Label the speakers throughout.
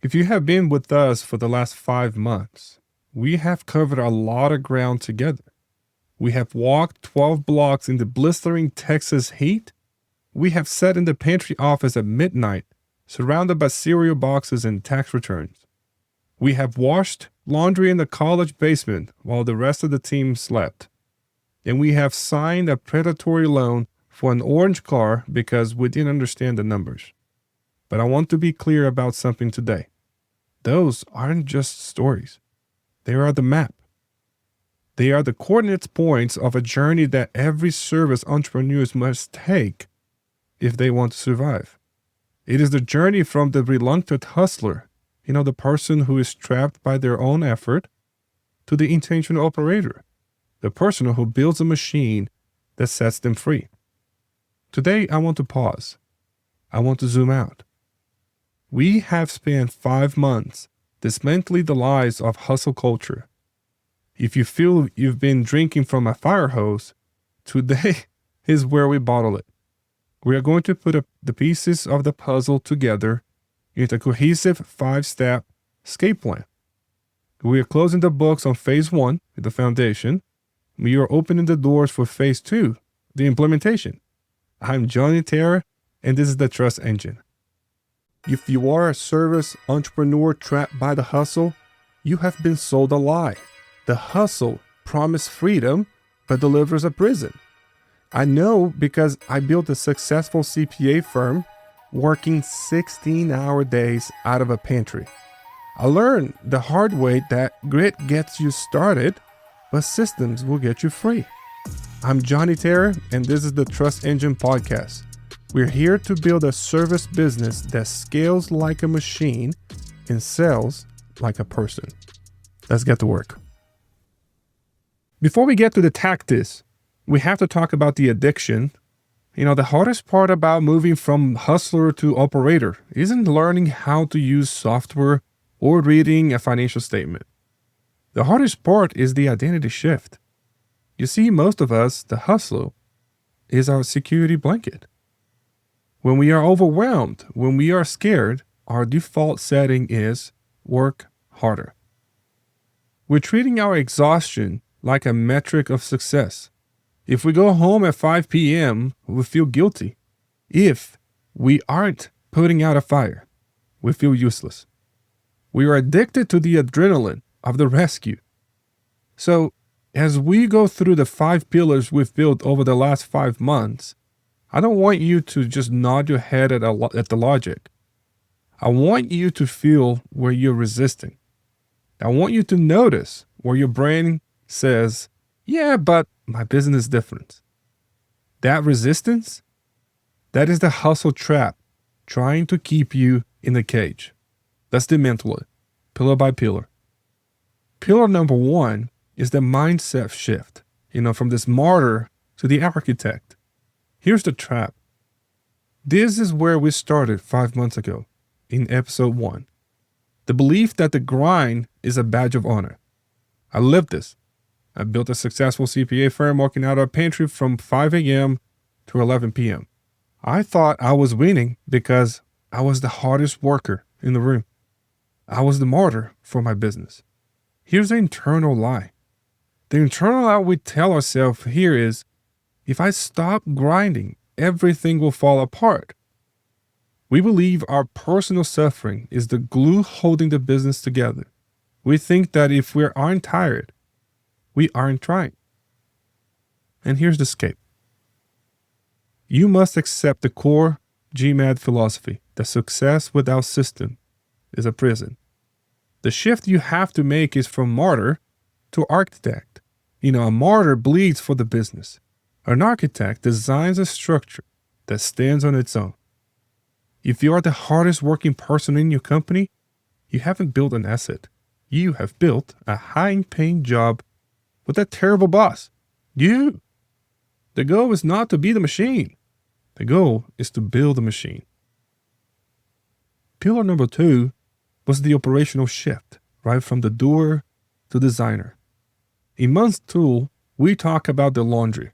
Speaker 1: If you have been with us for the last 5 months, we have covered a lot of ground together. We have walked 12 blocks in the blistering Texas heat. We have sat in the pantry office at midnight, surrounded by cereal boxes and tax returns. We have washed laundry in the college basement while the rest of the team slept. And we have signed a predatory loan for an orange car because we didn't understand the numbers. But I want to be clear about something today. Those aren't just stories. They are the map. They are the coordinate points of a journey that every service entrepreneur must take if they want to survive. It is the journey from the reluctant hustler, the person who is trapped by their own effort, to the intentional operator, the person who builds a machine that sets them free. Today, I want to pause. I want to zoom out. We have spent 5 months dismantling the lies of hustle culture. If you feel you've been drinking from a fire hose, today is where we bottle it. We are going to put the pieces of the puzzle together into a cohesive 5-step escape plan. We are closing the books on phase 1, the foundation. We are opening the doors for phase 2, the implementation. I'm Terra, and this is the Trust Engine. If you are a service entrepreneur trapped by the hustle, you have been sold a lie. The hustle promises freedom, but delivers a prison. I know because I built a successful CPA firm working 16-hour days out of a pantry. I learned the hard way that grit gets you started, but systems will get you free. I'm Terra, and this is the Trust Engine podcast. We're here to build a service business that scales like a machine and sells like a person. Let's get to work. Before we get to the tactics, we have to talk about the addiction. The hardest part about moving from hustler to operator isn't learning how to use software or reading a financial statement. The hardest part is the identity shift. You see, most of us, the hustler, is our security blanket. When we are overwhelmed, when we are scared, our default setting is work harder. We're treating our exhaustion like a metric of success. If we go home at 5 p.m., we feel guilty. If we aren't putting out a fire, we feel useless. We are addicted to the adrenaline of the rescue. So, as we go through the 5 pillars we've built over the last 5 months, I don't want you to just nod your head at the logic. I want you to feel where you're resisting. I want you to notice where your brain says, yeah, but my business is different. That resistance, that is the hustle trap trying to keep you in the cage. Let's dismantle it, pillar by pillar. Pillar number 1 is the mindset shift, from this martyr to the architect. Here's the trap. This is where we started 5 months ago in episode 1. The belief that the grind is a badge of honor. I lived this. I built a successful CPA firm working out of a pantry from 5 a.m. to 11 p.m. I thought I was winning because I was the hardest worker in the room. I was the martyr for my business. Here's the internal lie. The internal lie we tell ourselves here is, if I stop grinding, everything will fall apart. We believe our personal suffering is the glue holding the business together. We think that if we aren't tired, we aren't trying. And here's the escape. You must accept the core GMAD philosophy that success without system is a prison. The shift you have to make is from martyr to architect. A martyr bleeds for the business. An architect designs a structure that stands on its own. If you are the hardest working person in your company, you haven't built an asset. You have built a high-paying job with a terrible boss. The goal is not to be the machine. The goal is to build a machine. Pillar number 2 was the operational shift, right from the doer to designer. In month 2, we talk about the laundry.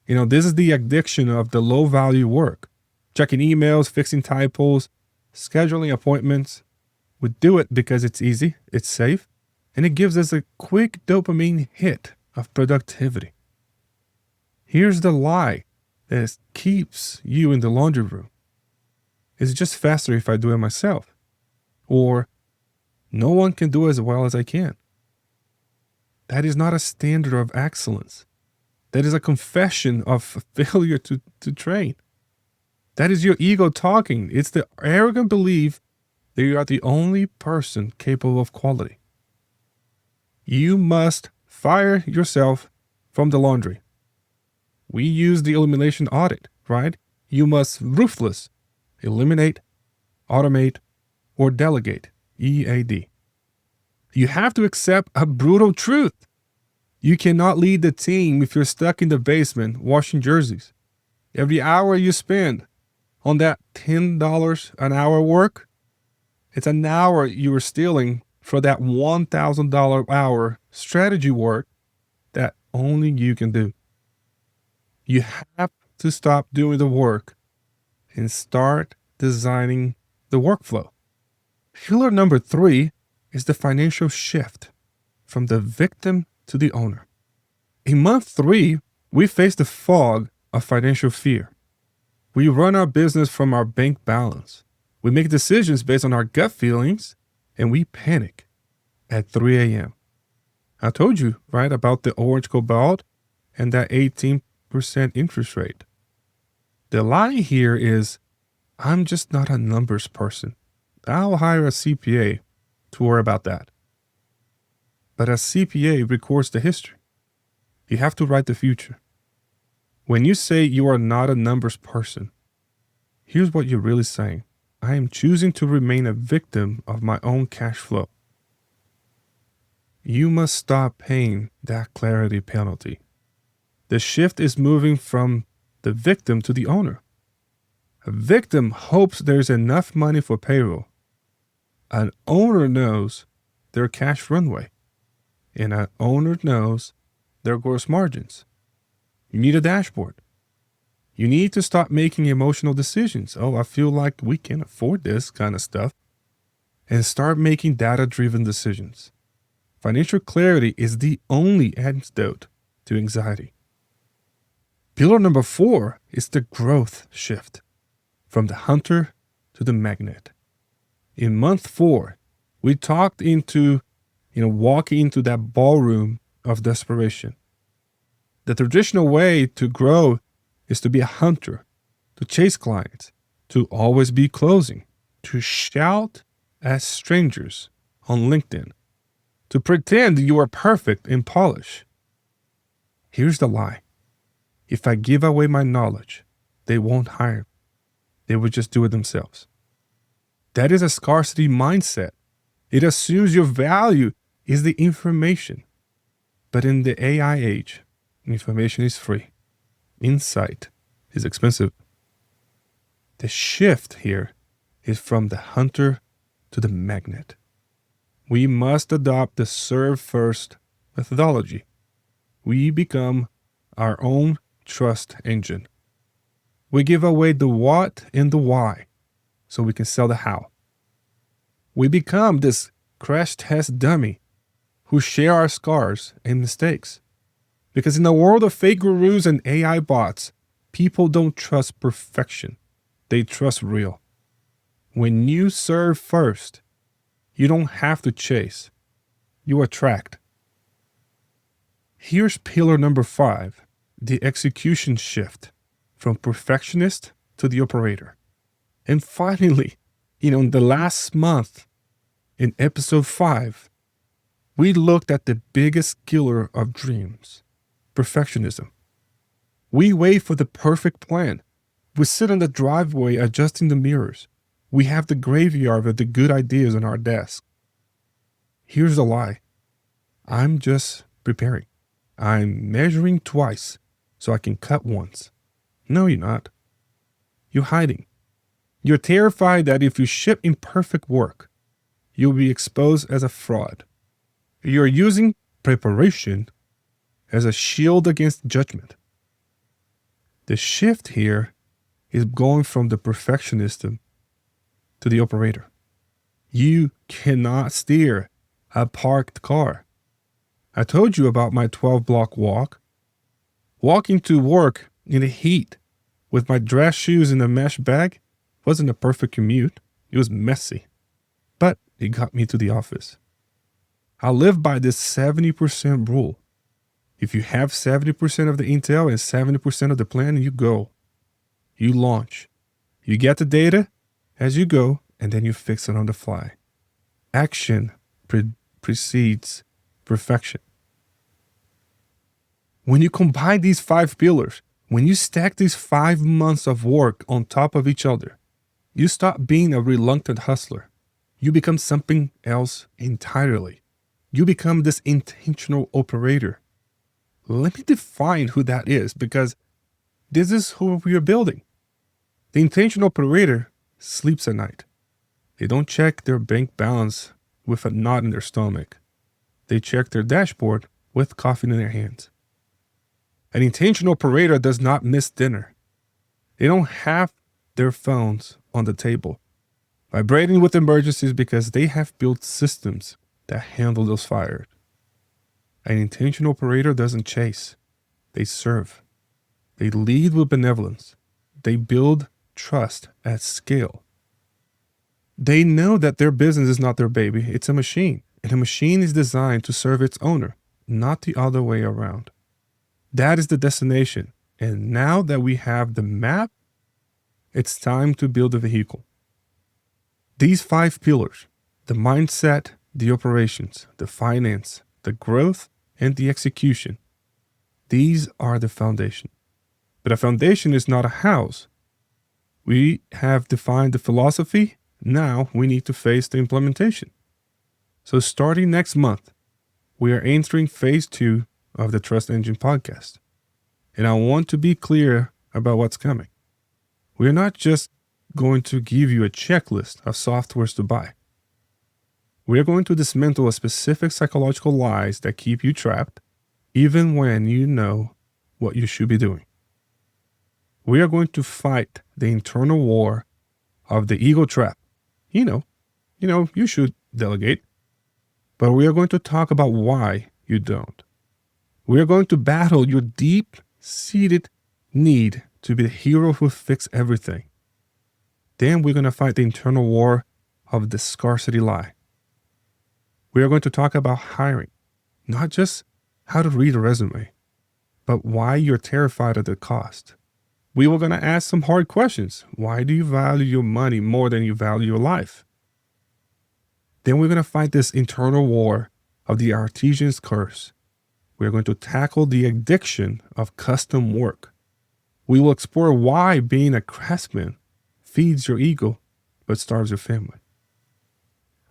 Speaker 1: This is the addiction of the low-value work. Checking emails, fixing typos, scheduling appointments. We do it because it's easy, it's safe, and it gives us a quick dopamine hit of productivity. Here's the lie that keeps you in the laundry room. It's just faster if I do it myself. Or no one can do as well as I can. That is not a standard of excellence. That is a confession of failure to train. That is your ego talking. It's the arrogant belief that you are the only person capable of quality. You must fire yourself from the laundry. We use the elimination audit, right? You must ruthless eliminate, automate, or delegate, EAD. You have to accept a brutal truth. You cannot lead the team if you're stuck in the basement washing jerseys. Every hour you spend on that $10 an hour work, it's an hour you are stealing for that $1,000 hour strategy work that only you can do. You have to stop doing the work and start designing the workflow. Pillar number 3 is the financial shift from the victim to the owner. In month 3, we face the fog of financial fear. We run our business from our bank balance. We make decisions based on our gut feelings, and we panic at 3 a.m. I told you, right, about the orange cobalt and that 18% interest rate. The lie here is, I'm just not a numbers person. I'll hire a CPA to worry about that. But a CPA records the history. You have to write the future. When you say you are not a numbers person, here's what you're really saying. I am choosing to remain a victim of my own cash flow. You must stop paying that clarity penalty. The shift is moving from the victim to the owner. A victim hopes there's enough money for payroll. An owner knows their cash runway. And an owner knows their gross margins. You need a dashboard. You need to stop making emotional decisions. Oh, I feel like we can't afford this kind of stuff. And start making data-driven decisions. Financial clarity is the only antidote to anxiety. Pillar number 4 is the growth shift from the hunter to the magnet. In month 4, we talked into, walking into that ballroom of desperation. The traditional way to grow is to be a hunter, to chase clients, to always be closing, to shout at strangers on LinkedIn, to pretend you are perfect and polished. Here's the lie. If I give away my knowledge, they won't hire me. They will just do it themselves. That is a scarcity mindset. It assumes your value is the information. But in the AI age, information is free. Insight is expensive. The shift here is from the hunter to the magnet. We must adopt the serve first methodology. We become our own trust engine. We give away the what and the why so we can sell the how. We become this crash test dummy who share our scars and mistakes. Because in the world of fake gurus and AI bots, people don't trust perfection. They trust real. When you serve first, you don't have to chase. You attract. Here's pillar number 5, the execution shift from perfectionist to the operator. And finally, in the last month, in episode 5, we looked at the biggest killer of dreams, perfectionism. We wait for the perfect plan. We sit in the driveway adjusting the mirrors. We have the graveyard of the good ideas on our desk. Here's the lie. I'm just preparing. I'm measuring twice so I can cut once. No, you're not. You're hiding. You're terrified that if you ship imperfect work, you'll be exposed as a fraud. You're using preparation as a shield against judgment. The shift here is going from the perfectionism to the operator. You cannot steer a parked car. I told you about my 12-block walk. Walking to work in the heat with my dress shoes in a mesh bag wasn't a perfect commute. It was messy, but it got me to the office. I live by this 70% rule. If you have 70% of the intel and 70% of the plan, you go. You launch. You get the data as you go, and then you fix it on the fly. Action precedes perfection. When you combine these 5 pillars, when you stack these 5 months of work on top of each other, you stop being a reluctant hustler. You become something else entirely. You become this intentional operator. Let me define who that is, because this is who we are building. The intentional operator sleeps at night. They don't check their bank balance with a knot in their stomach. They check their dashboard with coffee in their hands. An intentional operator does not miss dinner. They don't have their phones on the table, vibrating with emergencies, because they have built systems that handle those fires. An intentional operator doesn't chase. They serve. They lead with benevolence. They build trust at scale. They know that their business is not their baby. It's a machine. And a machine is designed to serve its owner, not the other way around. That is the destination. And now that we have the map, it's time to build the vehicle. These 5 pillars, the mindset, the operations, the finance, the growth, and the execution, these are the foundation. But a foundation is not a house. We have defined the philosophy. Now we need to face the implementation. So starting next month, we are entering phase 2 of the Trust Engine podcast. And I want to be clear about what's coming. We're not just going to give you a checklist of softwares to buy. We're going to dismantle a specific psychological lies that keep you trapped, even when you know what you should be doing. We are going to fight the internal war of the ego trap. You should delegate. But we are going to talk about why you don't. We are going to battle your deep-seated need to be the hero who fixes everything. Then we're going to fight the internal war of the scarcity lie. We are going to talk about hiring, not just how to read a resume, but why you're terrified of the cost. We were going to ask some hard questions. Why do you value your money more than you value your life? Then we're going to fight this internal war of the artisan's curse. We're going to tackle the addiction of custom work. We will explore why being a craftsman feeds your ego but starves your family.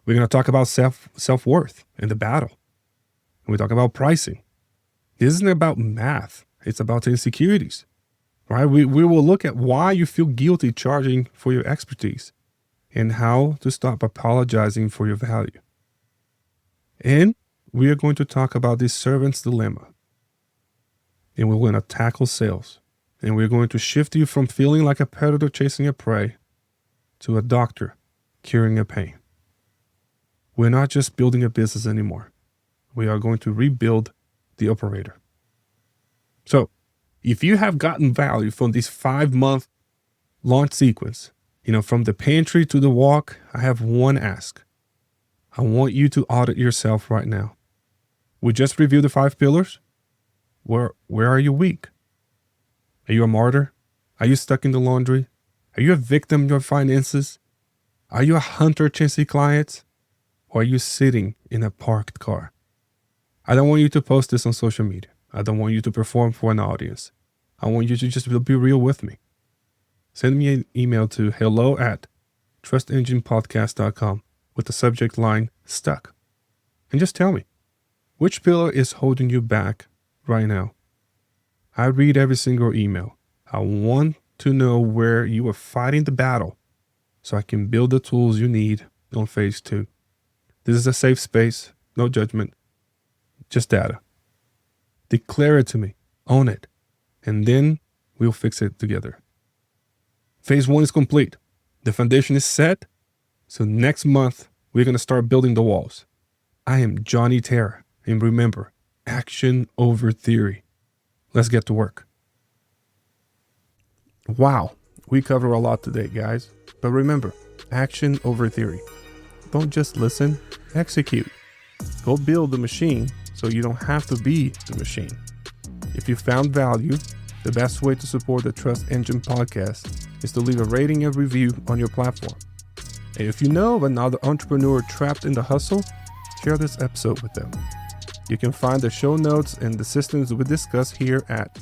Speaker 1: We're going to talk about self-worth and the battle. And we talk about pricing. This isn't about math. It's about insecurities. Right? We will look at why you feel guilty charging for your expertise and how to stop apologizing for your value. And we are going to talk about the servant's dilemma. And we're going to tackle sales. And we're going to shift you from feeling like a predator chasing a prey to a doctor curing a pain. We're not just building a business anymore. We are going to rebuild the operator. So, if you have gotten value from this 5-month launch sequence, from the pantry to the walk, I have one ask. I want you to audit yourself right now. We just reviewed the 5 pillars. Where are you weak? Are you a martyr? Are you stuck in the laundry? Are you a victim of your finances? Are you a hunter chasing clients? Or are you sitting in a parked car? I don't want you to post this on social media. I don't want you to perform for an audience. I want you to just be real with me. Send me an email to hello@trustenginepodcast.com with the subject line stuck. And just tell me, which pillar is holding you back right now? I read every single email. I want to know where you are fighting the battle so I can build the tools you need on phase 2. This is a safe space, no judgment, just data. Declare it to me, own it, and then we'll fix it together. Phase 1 is complete. The foundation is set. So next month, we're going to start building the walls. I am Johnny Terra, and remember, action over theory. Let's get to work. Wow, we cover a lot today, guys. But remember, action over theory. Don't just listen, execute. Go build the machine so you don't have to be the machine. If you found value, the best way to support the Trust Engine podcast is to leave a rating and review on your platform. And if you know of another entrepreneur trapped in the hustle, share this episode with them. You can find the show notes and the systems we discuss here at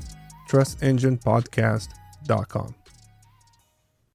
Speaker 1: trustenginepodcast.com.